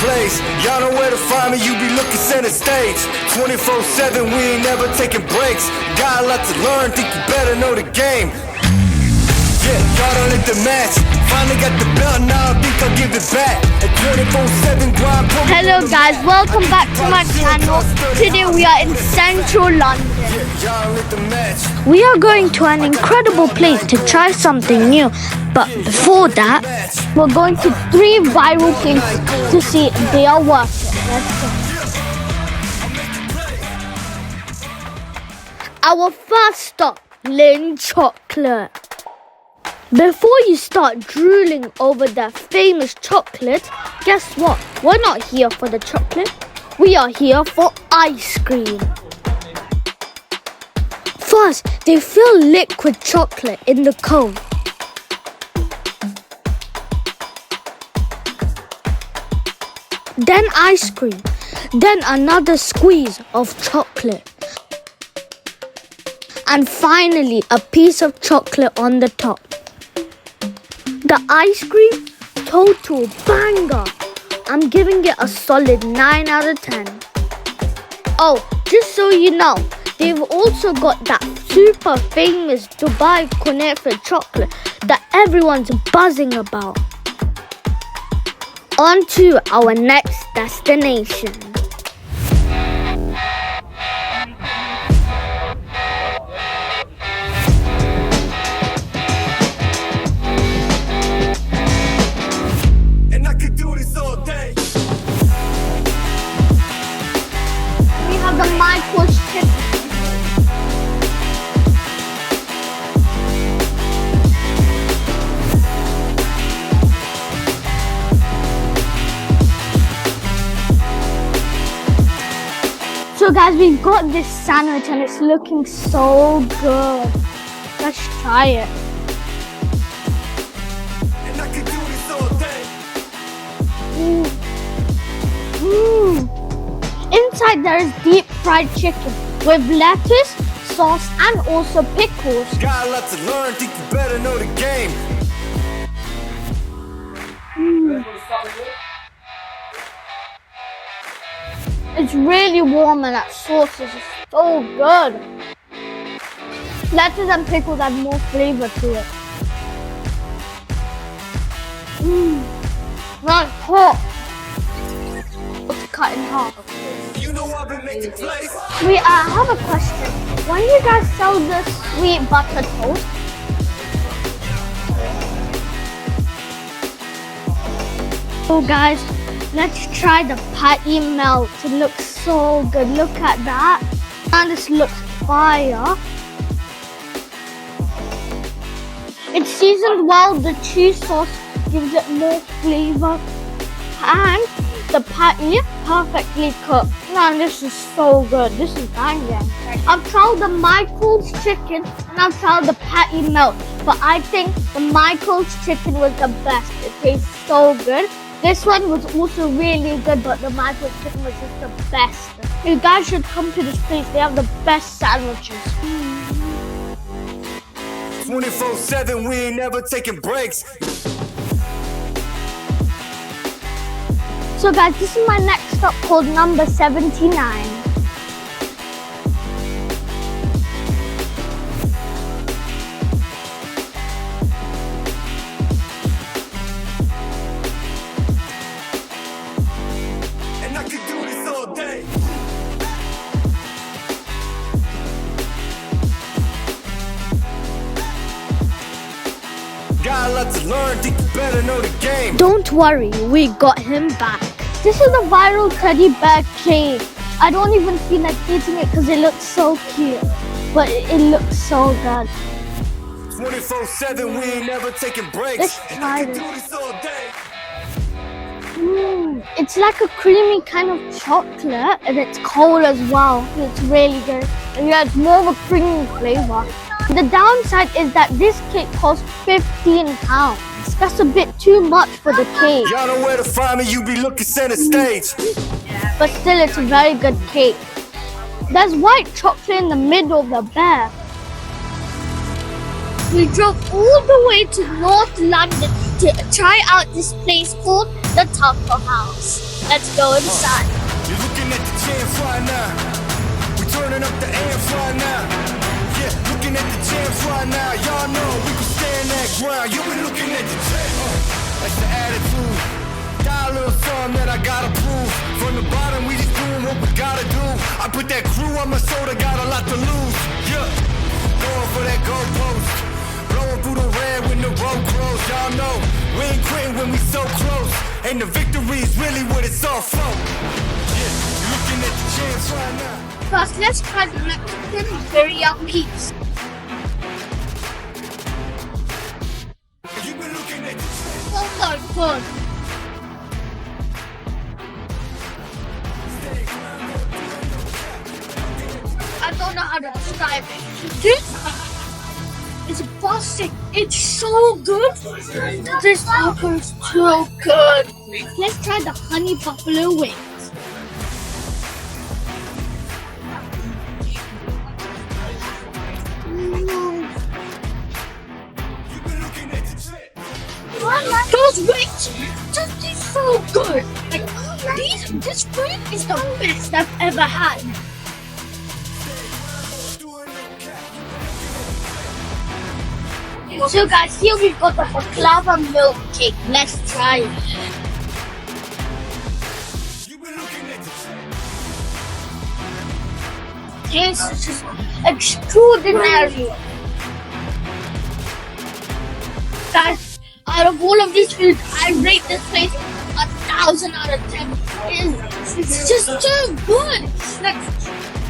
place. Y'all know where to find me, you be looking center stage. 24/7, we ain't never taking breaks. Got a lot to learn, think you better know the game. Yeah, y'all done lit the match. Finally got the belt, now I think I'll give it back. At 24/7 grind. Hello guys, welcome back to my channel. Today we are in central London. We are going to an incredible place to try something new. But before that, we're going to 3 viral places to see if they are worth it. Let's go. Our first stop, Lynn Chocolate. Before you start drooling over their famous chocolate, guess what? We're not here for the chocolate. We are here for ice cream. First, they fill liquid chocolate in the cone. Then ice cream. Then another squeeze of chocolate. And finally, a piece of chocolate on the top. The ice cream, total banger. I'm giving it a solid 9 out of 10. Oh, just so you know, they've also got that super famous Dubai culinary chocolate that everyone's buzzing about. On to our next destination. The Michael's chicken. So guys, we got this sandwich and it's looking so good. Let's try it. Inside there is deep fried chicken with lettuce, sauce and also pickles. Got a lot to learn, think you better know the game. It's really warm and that sauce is so good. Lettuce and pickles add more flavor to it. That's hot. It's cut in half. I have a question. When you guys sell the sweet butter toast? So guys, let's try the patty melt. It looks so good. Look at that. And this looks fire. It's seasoned well. The cheese sauce gives it more flavor. And the patty perfectly cooked. Man, this is so good. This is banging. I've tried the Michael's chicken and I've tried the patty melt, but I think the Michael's chicken was the best. It tastes so good. This one was also really good, but the Michael's chicken was just the best. You guys should come to this place. They have the best sandwiches. 24/7, we ain't never taking breaks. So guys, this is my next stop called number 79. And I could do this all day. Got a lot to learn, think you better know the game. Don't worry, we got him back. This is a viral teddy bear cake. I don't even feel like eating it because it looks so cute. But it looks so good. 24/7, we ain't never taking breaks. Let's try this. It's like a creamy kind of chocolate and it's cold as well. It's really good. And yeah, it's more of a creamy flavor. The downside is that this cake costs £15. That's a bit too much for the cake. Y'all know where to find me, you be looking center stage. But still, it's a very good cake. There's white chocolate in the middle of the bear. We drove all the way to North London to try out this place called the Tucker House. Let's go inside. You're looking at the jams right now. We turning up the amps right now. Yeah, looking at the jams right now. Y'all know we can stand that ground. You been looking at the jams. That's the attitude. Got a little something that I gotta prove. From the bottom, we just doing what we gotta do. I put that crew on my shoulder, got a lot to lose. Yeah, going for that goalpost. Blowing through the red when the road closed. Y'all know we ain't quitting when we so close. And the victory is really what it's all for. Yeah, looking at the chance right now. First, let's try the Mexican teriyaki. You been looking at the chance. Oh my god. I don't know how to describe it. This is busting. It's so good. This taco is so good. Let's try the honey buffalo wings. Those wings just taste so good. Like this food is the best I've ever had. So guys, here we've got the baklava milk cake. Let's try it. This is just extraordinary. Guys, out of all of these foods, I rate this place 1,000 out of 10. It's just too good. Like,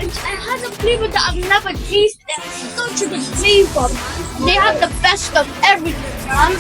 it has a flavor that I've never tasted. It's such a good flavor. They have the best of everything, man.